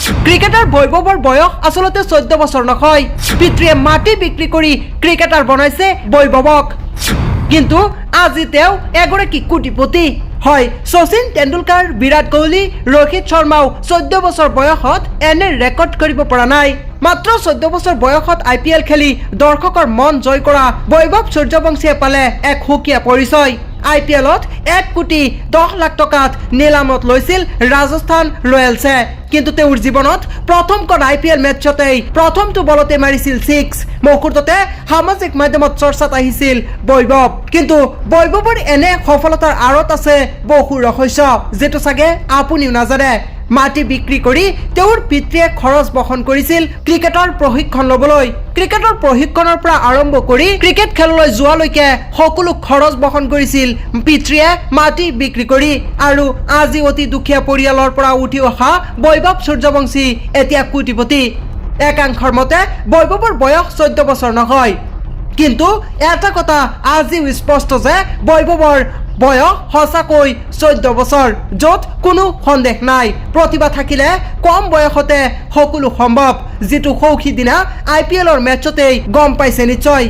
Cricketer বৈভৱৰ বয়স আচলতে 14 বছৰ নহয়। পিতৃয়ে মাটি বিক্ৰী কৰি ক্ৰিকেটাৰ বনাইছে বৈভৱক। কিন্তু আজি তেওঁ এগৰাকী কোটিপতি। হয়, শচীন তেণ্ডুলকাৰ, বিৰাট কোহলি, ৰোহিত শৰ্মাও 14 বছৰ বয়সত এনে ৰেকৰ্ড কৰিব পৰা নাই। মাত্ৰ 14 বছৰ বয়সত IPL খেলি দৰ্শকৰ মন জয় কৰা বৈভৱ সূৰ্যবংশীয়ে পালে এক সুকীয়া পৰিচয়। IPLত 1 কোটি 10 লাখ টকাত নিলামত লৈছিল ৰাজস্থান ৰয়েলছে। কিন্তু তেওঁৰ জীৱনত প্ৰথমখন IPL মেটছতেই প্ৰথমটো বলতে মাৰিছিল 6। মুহূৰ্ততে সামাজিক মাধ্যমত চৰ্চাত আহিছিল বৈভৱ। কিন্তু বৈভৱৰ এনে সফলতাৰ আঁৰত আছে বহু ৰহস্য, যেটো চাগে আপুনিও নাজানে। মাটি বিক্ৰী কৰি তেওঁৰ পিতৃয়ে খৰচ বহন কৰিছিল ক্ৰিকেটৰ প্ৰশিক্ষণ ল'বলৈ। ক্ৰিকেটৰ প্ৰশিক্ষণৰ পৰা আৰম্ভ কৰি ক্ৰিকেট খেললৈ যোৱালৈকে সকলো খৰচ বহন কৰিছিল পিতৃয়ে মাটি বিক্ৰী কৰি। আৰু আজি অতি দুখীয়া পৰিয়ালৰ পৰা উঠি অহা বৈভৱ সূৰ্যবংশী এতিয়া কোটিপতি। একাংশৰ মতে বৈভৱৰ বয়স 14 বছৰ নহয়। কিন্তু এটা কথা আজিও স্পষ্ট যে বৈভৱৰ বয়স সঁচাকৈ 14 বছৰ, য'ত কোনো সন্দেহ নাই। প্ৰতিভা থাকিলে কম বয়সতে সকলো সম্ভৱ, যিটো সৌখী দিনা IPLৰ মেটছতেই গম পাইছে নিশ্চয়।